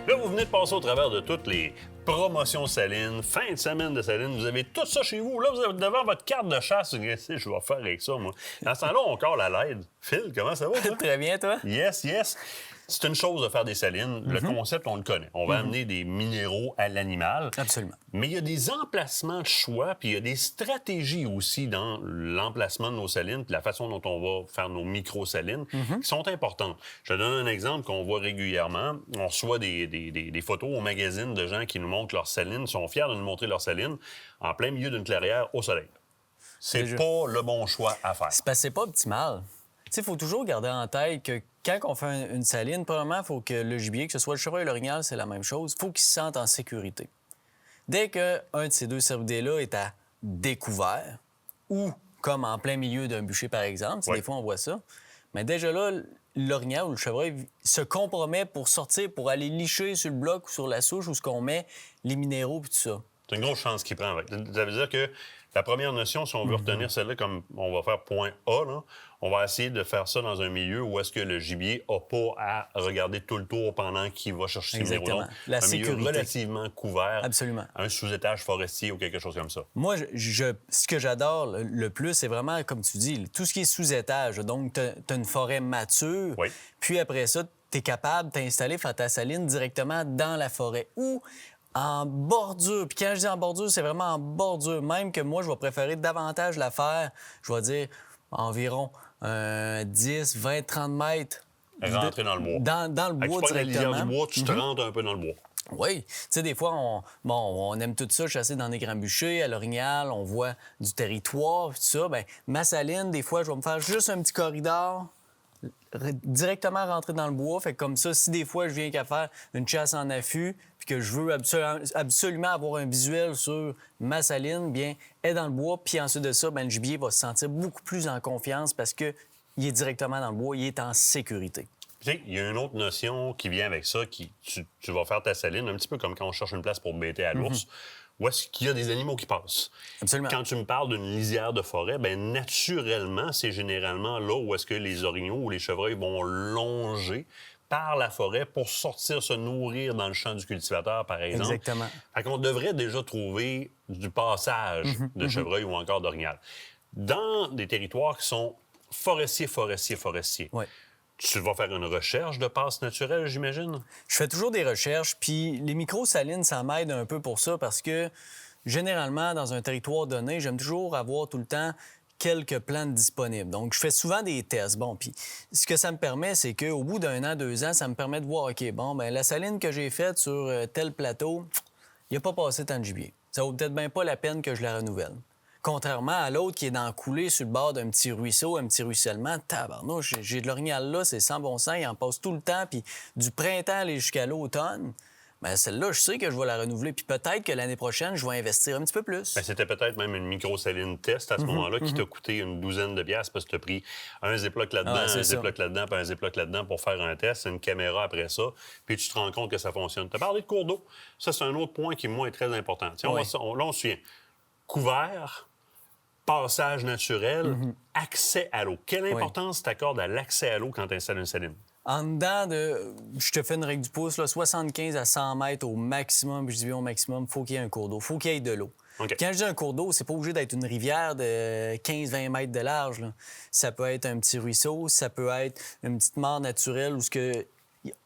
Là, vous venez de passer au travers de toutes les promotions salines, fin de semaine de saline. Vous avez tout ça chez vous. Là, vous êtes devant votre carte de chasse. Qu'est-ce que je vais faire avec ça, moi? Dans ce temps-là, on colle à l'aide. Phil, comment ça va, toi? Très bien, toi? Yes, yes. C'est une chose de faire des salines. Le concept, on le connaît. On va amener des minéraux à l'animal. Absolument. Mais il y a des emplacements de choix, puis il y a des stratégies aussi dans l'emplacement de nos salines, puis la façon dont on va faire nos micro-salines, qui sont importantes. Je te donne un exemple qu'on voit régulièrement. On reçoit des photos au magazine de gens qui nous montrent leurs salines, sont fiers de nous montrer leurs salines, en plein milieu d'une clairière au soleil. C'est pas le bon choix à faire. C'est parce que c'est pas optimal. Tu sais, il faut toujours garder en tête que quand on fait une saline, premièrement, il faut que le gibier, que ce soit le chevreuil ou l'orignal, c'est la même chose, il faut qu'il se sente en sécurité. Dès qu'un de ces deux cervidés-là est à découvert, ou comme en plein milieu d'un bûcher, par exemple, des fois on voit ça, mais déjà là, l'orignal ou le chevreuil se compromet pour sortir, pour aller licher sur le bloc ou sur la souche où ce qu'on met les minéraux et tout ça. C'est une grosse chance qu'il prend avec. Ça veut dire que la première notion, si on veut retenir celle-là comme on va faire point A, là, on va essayer de faire ça dans un milieu où est-ce que le gibier n'a pas à regarder tout le tour pendant qu'il va chercher ses minéraux. La un sécurité. milieu relativement couvert. Absolument. Un sous-étage forestier ou quelque chose comme ça. Moi, ce que j'adore le plus, c'est vraiment, comme tu dis, tout ce qui est sous-étage. Donc, tu as une forêt mature, puis après ça, tu es capable de t'installer, faire ta saline directement dans la forêt. Ou en bordure. Puis quand je dis en bordure, c'est vraiment en bordure. Même que moi, je vais préférer davantage la faire, je vais dire, environ 10, 20, 30 mètres. Rentrer dans le bois. Dans le bois tu prends la directement. lisière du bois, tu te rentres un peu dans le bois. Oui. Tu sais, des fois, on aime tout ça, chasser dans des grands bûchers, à l'orignal, on voit du territoire, tout ça. Bien, ma saline, des fois, je vais me faire juste un petit corridor, directement rentrer dans le bois. Fait que comme ça, si des fois, je viens qu'à faire une chasse en affût, puis que je veux absolument avoir un visuel sur ma saline, bien, elle est dans le bois, puis ensuite de ça, bien, le gibier va se sentir beaucoup plus en confiance parce qu'il est directement dans le bois, il est en sécurité. Tu sais, il y a une autre notion qui vient avec ça, tu vas faire ta saline, un petit peu comme quand on cherche une place pour bêter à l'ours. où est-ce qu'il y a des animaux qui passent. Absolument. Quand tu me parles d'une lisière de forêt, bien, naturellement, c'est généralement là où est-ce que les orignaux ou les chevreuils vont longer par la forêt pour sortir se nourrir dans le champ du cultivateur, par exemple. Exactement. Fait qu'on devrait déjà trouver du passage de chevreuil ou encore d'orignal. Dans des territoires qui sont forestiers, Ouais. tu vas faire une recherche de passes naturelles, j'imagine? Je fais toujours des recherches, puis les microsalines, ça m'aide un peu pour ça parce que généralement, dans un territoire donné, j'aime toujours avoir tout le temps quelques plantes disponibles. Donc, je fais souvent des tests. Bon, puis ce que ça me permet, c'est qu'au bout d'1 an, 2 ans, ça me permet de voir, OK, bon, bien, la saline que j'ai faite sur tel plateau, il n'a pas passé tant de gibier. Ça vaut peut-être bien pas la peine que je la renouvelle. Contrairement à l'autre qui est dans la coulée sur le bord d'un petit ruisseau, un petit ruissellement, tabarnouche, j'ai de l'orignal là, c'est sans bon sens, il en passe tout le temps, puis du printemps aller jusqu'à l'automne, bien, celle-là, je sais que je vais la renouveler, puis peut-être que l'année prochaine, je vais investir un petit peu plus. Bien, c'était peut-être même une microsaline test à ce moment-là qui t'a coûté une douzaine de piastres parce que tu as pris un Ziploc là-dedans, un Ziploc là-dedans, puis un Ziploc là-dedans pour faire un test, une caméra après ça, puis tu te rends compte que ça fonctionne. Tu as parlé de cours d'eau. Ça, c'est un autre point qui, moi, est très important. Tiens, là, on se souvient. Couvert, passage naturel, accès à l'eau. Quelle importance t'accordes à l'accès à l'eau quand tu installes une saline? En dedans de, je te fais une règle du pouce, là, 75 à 100 mètres au maximum, puis je dis bien au maximum, il faut qu'il y ait un cours d'eau, il faut qu'il y ait de l'eau. Okay. Quand je dis un cours d'eau, c'est pas obligé d'être une rivière de 15-20 mètres de large. Là. Ça peut être un petit ruisseau, ça peut être une petite mare naturelle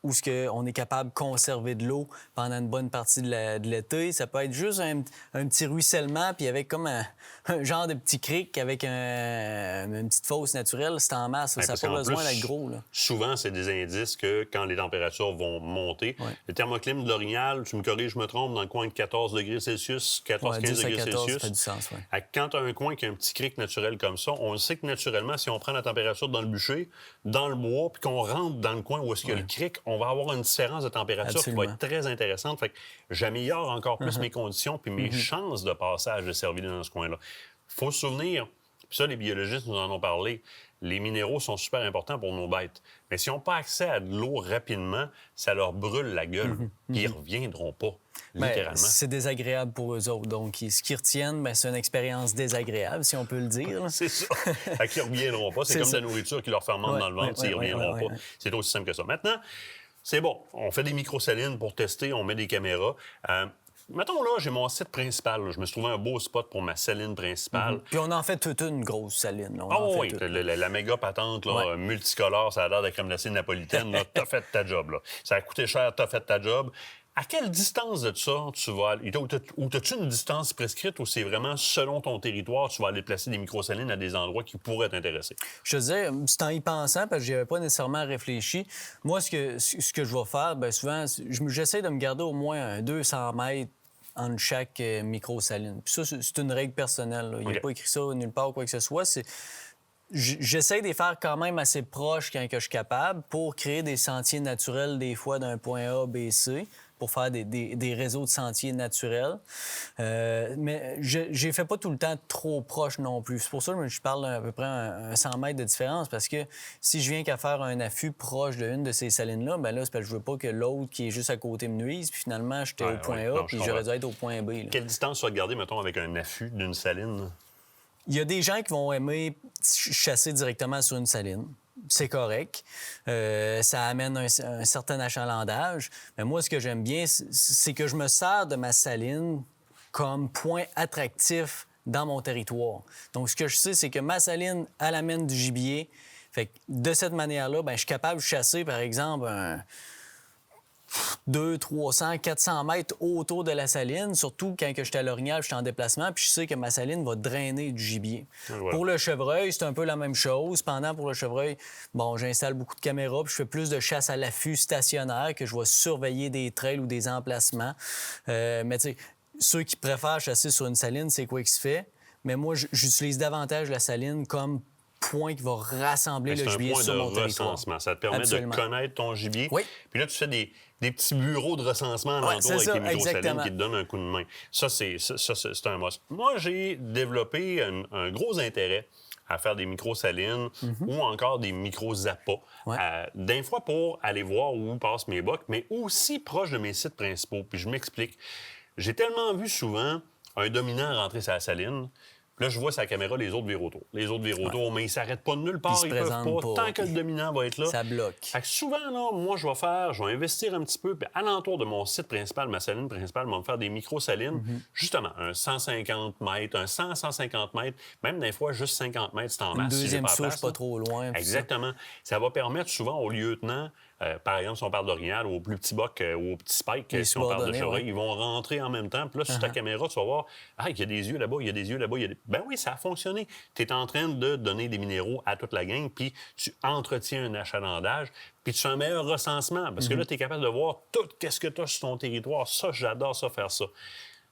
où on est capable de conserver de l'eau pendant une bonne partie de l'été. Ça peut être juste un petit ruissellement, puis avec comme un genre de petit cric avec une petite fosse naturelle. C'est en masse, ça n'a pas besoin d'être gros. Là. Souvent, c'est des indices que quand les températures vont monter, le thermocline de l'orignal, tu me corriges, je me trompe, dans le coin de 14 degrés Celsius, 14-15 degrés 14, Celsius. Ça fait du sens, Quand tu as un coin qui a un petit cric naturel comme ça, on sait que naturellement, si on prend la température dans le bûcher, dans le bois, puis qu'on rentre dans le coin où est-ce qu'il y a le cric, on va avoir une différence de température qui va être très intéressante. Fait que j'améliore encore plus mes conditions puis mes chances de passage de cervidés dans ce coin-là. Il faut se souvenir, puis ça, les biologistes nous en ont parlé, les minéraux sont super importants pour nos bêtes. Mais s'ils n'ont pas accès à de l'eau rapidement, ça leur brûle la gueule. Puis ils ne reviendront pas, littéralement. C'est désagréable pour eux autres. Donc, ce qu'ils retiennent, c'est une expérience désagréable, si on peut le dire. C'est ça. Fait qu'ils ne reviendront pas. C'est comme de la nourriture qui leur fermente dans le ventre. Ils ne reviendront pas. C'est aussi simple que ça. Maintenant, c'est bon. On fait des microsalines pour tester. On met des caméras. Mettons, là, j'ai mon site principal. Là. Je me suis trouvé un beau spot pour ma saline principale. Puis on en fait toute une grosse saline. Là. Oui, la méga patente, là, multicolore, ça a l'air de crème glacée napolitaine. T'as fait ta job. Là. Ça a coûté cher, t'as fait ta job. À quelle distance de ça tu vas aller? Ou as-tu une distance prescrite ou c'est vraiment selon ton territoire, tu vas aller placer des microsalines à des endroits qui pourraient t'intéresser? Je te disais, c'est en y pensant, parce que j'y avais pas nécessairement réfléchi. Moi, ce que je vais faire, bien souvent, j'essaie de me garder au moins un 200 mètres entre chaque microsaline. Puis ça, c'est une règle personnelle. Là. Il n'y a pas écrit ça nulle part ou quoi que ce soit. J'essaie de les faire quand même assez proches quand que je suis capable pour créer des sentiers naturels, des fois d'un point A, B, C, pour faire des réseaux de sentiers naturels. Mais je les fais pas tout le temps trop proches non plus. C'est pour ça que je parle à peu près un 100 mètres de différence, parce que si je viens qu'à faire un affût proche d'une de ces salines-là, bien là, c'est parce que je veux pas que l'autre qui est juste à côté me nuise, puis finalement, j'étais au point A, puis j'aurais dû être au point B. Là. Quelle distance tu vas garder, mettons, avec un affût d'une saline? Il y a des gens qui vont aimer chasser directement sur une saline. C'est correct. Ça amène un certain achalandage. Mais moi, ce que j'aime bien, c'est que je me sers de ma saline comme point attractif dans mon territoire. Donc, ce que je sais, c'est que ma saline, elle amène du gibier. Fait que de cette manière-là, bien, je suis capable de chasser, par exemple, 200, 300, 400 mètres autour de la saline, surtout quand je suis à l'orignal, je suis en déplacement, puis je sais que ma saline va drainer du gibier. Voilà. Pour le chevreuil, c'est un peu la même chose. Pendant, pour le chevreuil, bon, j'installe beaucoup de caméras, puis je fais plus de chasse à l'affût stationnaire, que je vais surveiller des trails ou des emplacements. Mais tu sais, ceux qui préfèrent chasser sur une saline, c'est quoi qui se fait? Mais moi, j'utilise davantage la saline comme point qui va rassembler le gibier sur mon territoire. Ça te permet de connaître ton gibier. Oui. Puis là, tu fais des petits bureaux de recensement alentour avec des microsalines qui te donnent un coup de main. Ça, c'est un must. Moi, j'ai développé un gros intérêt à faire des microsalines ou encore des micro-zappas. D'un fois pour aller voir où passent mes bocs, mais aussi proche de mes sites principaux. Puis je m'explique. j'ai tellement vu souvent un dominant rentrer sa saline. Là, je vois sa caméra, les autres virent autour. Les autres virent autour, mais ils s'arrêtent pas de nulle part. Ils Ils peuvent présentent pas. pas. Tant que le dominant va être là. Ça bloque. Fait que souvent, là, moi, je vais investir un petit peu. Puis alentour de mon site principal, ma saline principale, je vais me faire des micro-salines. Justement, un 150 mètres, un 150 mètres, même des fois, juste 50 mètres, c'est en masse. Une deuxième si j'ai souche pas trop loin. Exactement. Ça va permettre souvent aux lieutenants, par exemple, si on parle d'orignal, ou au plus petit buck ou au petit spike, Les si on parle de subordonnés, chevreuil, ouais. ils vont rentrer en même temps. Puis là, sur ta caméra, tu vas voir, il y a des yeux là-bas, il y a des yeux là-bas. Ben oui, ça a fonctionné. Tu es en train de donner des minéraux à toute la gang, puis tu entretiens un achalandage, puis tu fais un meilleur recensement. Parce que là, tu es capable de voir tout ce que tu as sur ton territoire. Ça, j'adore ça, faire ça.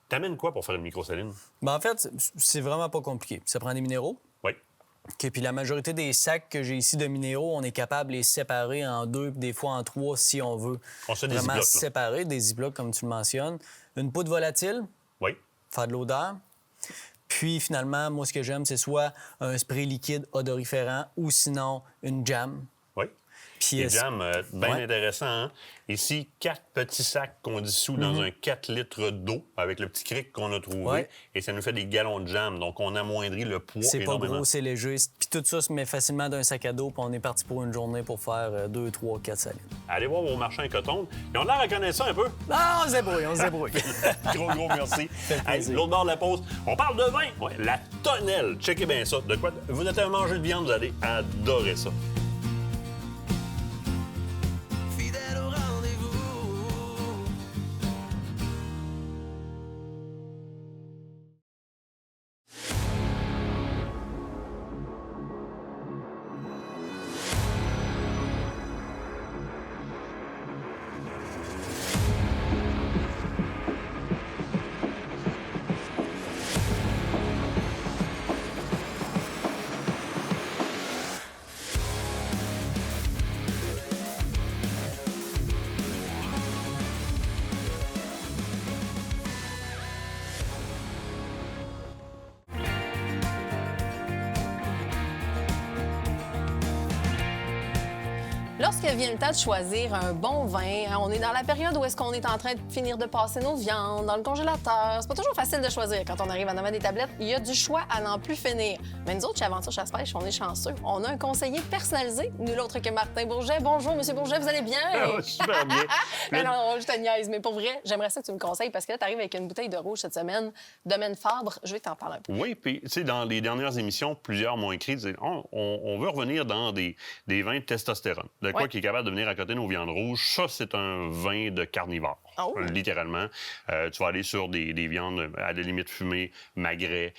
T'amènes quoi pour faire une microsaline? Ben, en fait, c'est vraiment pas compliqué. Ça prend des minéraux. Oui. OK, puis la majorité des sacs que j'ai ici de minéraux, on est capable de les séparer en 2, puis des fois en 3 si on veut. On se fait des vraiment ziplocs, là. séparer, des ziplocs comme tu le mentionnes. Une poudre volatile, Oui. faire de l'odeur. Puis finalement, moi, ce que j'aime, c'est soit un spray liquide odoriférant ou sinon une jam. Oui. Puis Les jams, bien ouais. intéressant. Hein? Ici, 4 petits sacs qu'on dissout dans un 4 litres d'eau avec le petit cric qu'on a trouvé. Ouais. Et ça nous fait des gallons de jam. Donc, on amoindrit le poids c'est pas énormément. gros, c'est léger. Puis tout ça se met facilement dans un sac à dos, puis on est parti pour une journée pour faire 2, 3, 4 salines. Allez voir vos marchands coton. Ils ont l'air à connaître ça un peu. Ah, on se débrouille, on se débrouille. Gros merci. Hey, plaisir. l'autre bord de la pause, on parle de vin. Ouais, la tonnelle. Checkez bien ça. De quoi vous êtes un mangeur de viande, vous allez adorer ça. Fidèle au rendez-vous. Lorsque vient le temps de choisir un bon vin, on est dans la période où est-ce qu'on est en train de finir de passer nos viandes dans le congélateur. C'est pas toujours facile de choisir quand on arrive en avant des tablettes. Il y a du choix à n'en plus finir. Mais nous autres, chez Aventure Chasse-Pêche, on est chanceux. On a un conseiller personnalisé, nul autre que Martin Bourget. Bonjour, Monsieur Bourget, vous allez bien? Super bien. Mais non, je te niaise. Mais pour vrai, j'aimerais ça que tu me conseilles parce que là, tu arrives avec une bouteille de rouge cette semaine. Domaine Fabre, je vais t'en parler un peu. Oui, puis, tu sais, dans les dernières émissions, plusieurs m'ont écrit, on veut revenir dans des vins de testostérone. De quoi qui est capable de venir à côté de nos viandes rouges. Ça, c'est un vin de carnivore. Oh. Littéralement. Tu vas aller sur des viandes à la limite fumées, magrets,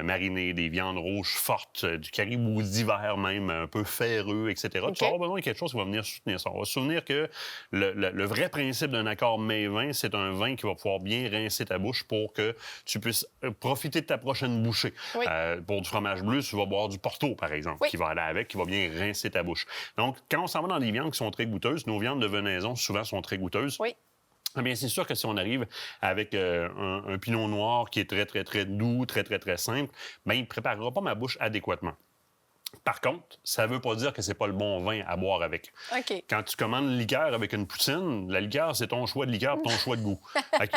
marinées, des viandes rouges fortes, du caribou d'hiver même, un peu ferreux, etc. Tu vas avoir besoin de quelque chose qui va venir soutenir ça. On va se souvenir que le vrai principe d'un accord mets-vin, c'est un vin qui va pouvoir bien rincer ta bouche pour que tu puisses profiter de ta prochaine bouchée. Oui. Pour du fromage bleu, tu vas boire du Porto, par exemple, qui va aller avec, qui va bien rincer ta bouche. Donc, quand on s'en va dans des viandes qui sont très goûteuses, nos viandes de venaison, souvent, sont très goûteuses. Oui. Eh bien, c'est sûr que si on arrive avec un pinot noir qui est très, très, très doux, très, très, très simple, bien, il ne préparera pas ma bouche adéquatement. Par contre, ça ne veut pas dire que c'est pas le bon vin à boire avec. OK. Quand tu commandes une liqueur avec une poutine, la liqueur, c'est ton choix de liqueur, ton choix de goût.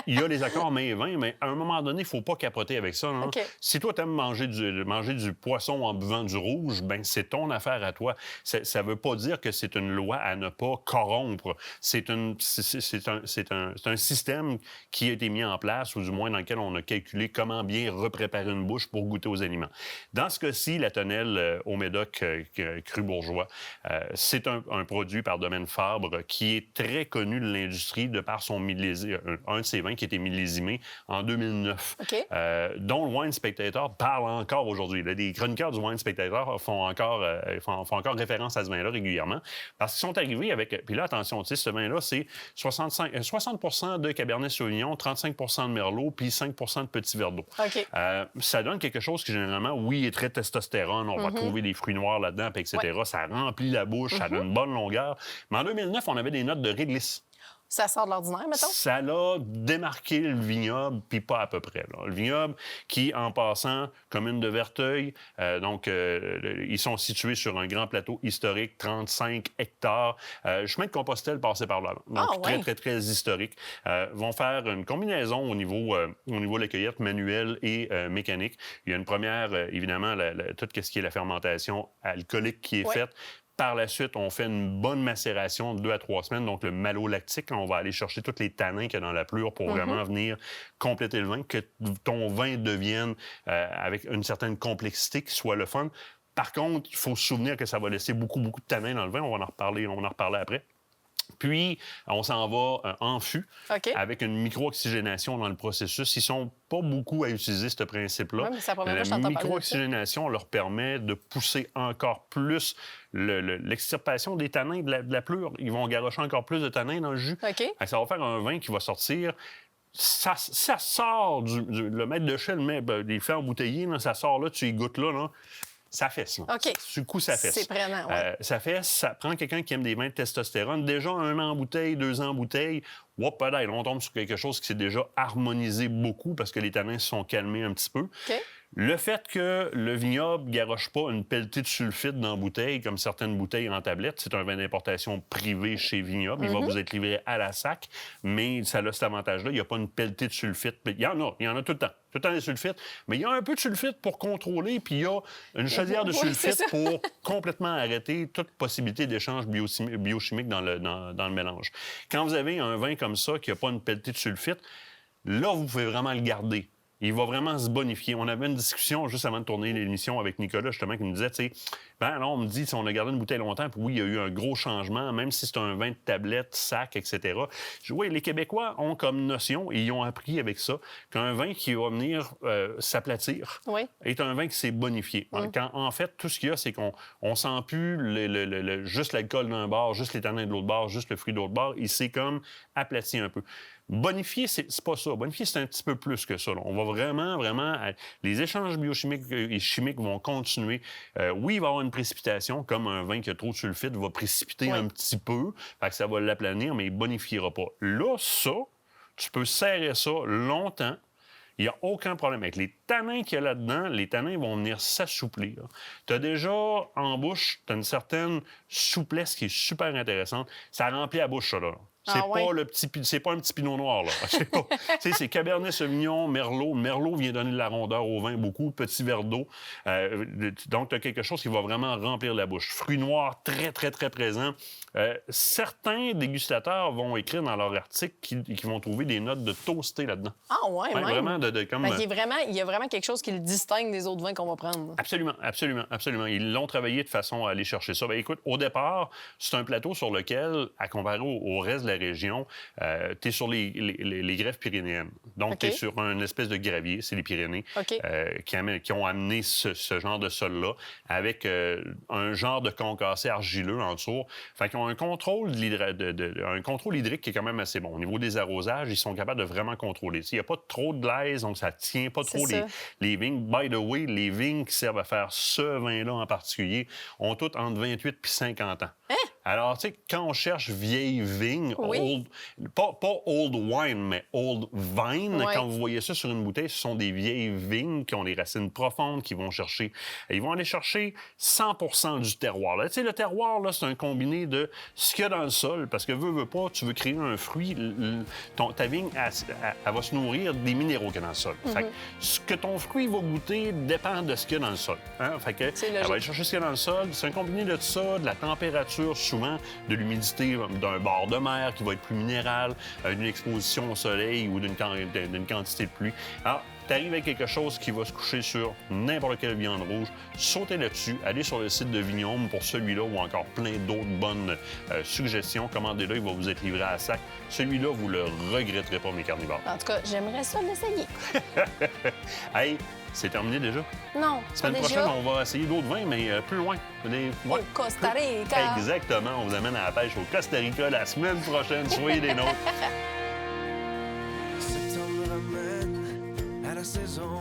Il y a les accords mets et vins, mais à un moment donné, il ne faut pas capoter avec ça. Hein? OK. Si toi, tu aimes manger du poisson en buvant du rouge, ben c'est ton affaire à toi. Ça ne veut pas dire que c'est une loi à ne pas corrompre. C'est un système qui a été mis en place, ou du moins dans lequel on a calculé comment bien repréparer une bouche pour goûter aux aliments. Dans ce cas-ci, la tonnelle au Médoc cru bourgeois, c'est un produit par Domaine Fabre qui est très connu de l'industrie de par son un de ses vins qui a été millésimé en 2009, dont le Wine Spectator parle encore aujourd'hui. Les chroniqueurs du Wine Spectator font encore référence à ce vin-là régulièrement parce qu'ils sont arrivés avec... Puis là, attention, tu sais, ce vin-là, c'est 60 % de Cabernet Sauvignon, 35 % de Merlot, puis 5 % de Petit Verdot. OK. Ça donne quelque chose qui, généralement, oui, est très testostérone. On va trouver des fruits noirs là-dedans, puis etc. Ça remplit la bouche, ça a une bonne longueur. Mais en 2009, on avait des notes de réglisse. Ça sort de l'ordinaire, mettons? Ça l'a démarqué le vignoble, puis pas à peu près. Là. Le vignoble qui, en passant, commune de Verteuil, ils sont situés sur un grand plateau historique, 35 hectares. Le chemin de Compostelle passait par là. Donc, très, très, très historique. Vont faire une combinaison au niveau de la cueillette manuelle et mécanique. Il y a une première, évidemment, tout ce qui est la fermentation alcoolique qui est faite. Par la suite, on fait une bonne macération de 2 à 3 semaines, donc le malolactique. On va aller chercher tous les tanins qu'il y a dans la plure pour vraiment venir compléter le vin, que ton vin devienne avec une certaine complexité, qui soit le fun. Par contre, il faut se souvenir que ça va laisser beaucoup, beaucoup de tanins dans le vin. On va en reparler après. Puis, on s'en va en fût avec une micro-oxygénation dans le processus. Ils sont pas beaucoup à utiliser ce principe-là. La micro-oxygénation leur permet de pousser encore plus l'extirpation des tanins de la plure. Ils vont garrocher encore plus de tanins dans le jus. Ça va faire un vin qui va sortir... Ça sort le maître de chai, les fait embouteiller, là, ça sort là, tu y goûtes là. Ça fesse, là. Du coup, ça fesse. C'est prenant, ça fesse, ça prend quelqu'un qui aime des vins de testostérone. Déjà, 1 an en bouteille, 2 ans en bouteille, peut-être, on tombe sur quelque chose qui s'est déjà harmonisé beaucoup parce que les tanins se sont calmés un petit peu. Le fait que le vignoble garoche pas une pelletée de sulfite dans la bouteille, comme certaines bouteilles en tablette, c'est un vin d'importation privé chez Vignoble. Il va vous être livré à la sac, mais ça a cet avantage-là. Il n'y a pas une pelletée de sulfite. Il y en a tout le temps. Tout le temps des sulfites. Mais il y a un peu de sulfite pour contrôler, puis il y a une chaudière de sulfite pour complètement arrêter toute possibilité d'échange biochimique dans le mélange. Quand vous avez un vin comme ça qui n'a pas une pelletée de sulfite, là, vous pouvez vraiment le garder. Il va vraiment se bonifier. On avait une discussion juste avant de tourner l'émission avec Nicolas, justement, qui me disait, tu sais, on me dit, si on a gardé une bouteille longtemps, puis oui, il y a eu un gros changement, même si c'est un vin de tablette, sac, etc. Je dis, oui, les Québécois ont comme notion, et ils ont appris avec ça, qu'un vin qui va venir s'aplatir est un vin qui s'est bonifié. Quand, en fait, tout ce qu'il y a, c'est qu'on sent plus juste l'alcool d'un bord, juste les tanins de l'autre bord, juste le fruit de l'autre bord. Il s'est comme aplati un peu. Bonifier, c'est pas ça. Bonifier, c'est un petit peu plus que ça. Là. On va vraiment... Les échanges biochimiques et chimiques vont continuer. Oui, il va y avoir une précipitation, comme un vin qui a trop de sulfite va précipiter un petit peu, fait que ça va l'aplanir, mais il bonifiera pas. Là, ça, tu peux serrer ça longtemps. Il n'y a aucun problème. Avec les tanins qu'il y a là-dedans, les tanins vont venir s'assouplir. Tu as déjà en bouche, tu as une certaine souplesse qui est super intéressante. Ça remplit la bouche, ça, là. C'est pas un petit pinot noir, là. C'est Cabernet Sauvignon, Merlot. Merlot vient donner de la rondeur au vin, beaucoup. Petit verre d'eau. Donc, tu as quelque chose qui va vraiment remplir la bouche. Fruits noirs, très, très, très présents. Certains dégustateurs vont écrire dans leur article qu'ils vont trouver des notes de toasté là-dedans. Vraiment comme... Il y a vraiment quelque chose qui le distingue des autres vins qu'on va prendre. Absolument, absolument, absolument. Ils l'ont travaillé de façon à aller chercher ça. Écoute, au départ, c'est un plateau sur lequel, à comparer au reste de la région, tu es sur les grèves pyrénéennes. Donc, tu es sur une espèce de gravier, c'est les Pyrénées, qui ont amené ce genre de sol-là avec un genre de concassé argileux en dessous. Fait qu'ils ont un contrôle hydrique qui est quand même assez bon. Au niveau des arrosages, ils sont capables de vraiment contrôler. Il n'y a pas trop de glaise, donc ça ne tient pas trop les vignes. By the way, les vignes qui servent à faire ce vin-là en particulier ont toutes entre 28 et 50 ans. Alors, tu sais, quand on cherche vieille vigne, pas old wine, mais old vine, quand vous voyez ça sur une bouteille, ce sont des vieilles vignes qui ont des racines profondes, qui vont chercher... Ils vont aller chercher 100% du terroir. Tu sais, le terroir, là, c'est un combiné de ce qu'il y a dans le sol, parce que veux pas, tu veux créer un fruit, ta vigne, elle va se nourrir des minéraux qu'il y a dans le sol. Fait que ce que ton fruit va goûter dépend de ce qu'il y a dans le sol. Fait que elle va aller chercher ce qu'il y a dans le sol. C'est un combiné de ça, de la température, souvent de l'humidité d'un bord de mer qui va être plus minéral, d'une exposition au soleil ou d'une quantité de pluie. Alors, tu arrives avec quelque chose qui va se coucher sur n'importe quelle viande rouge, sautez là-dessus, allez sur le site de Vignoble pour celui-là ou encore plein d'autres bonnes suggestions. Commandez-le, il va vous être livré à sac. Celui-là, vous le regretterez pas, mes carnivores. En tout cas, j'aimerais ça l'essayer. Hey, c'est terminé déjà? Non, semaine prochaine, on va essayer d'autres vins, mais plus loin. Au Costa Rica. Exactement. On vous amène à la pêche au Costa Rica la semaine prochaine. Soyez des nôtres. Septembre amène à la saison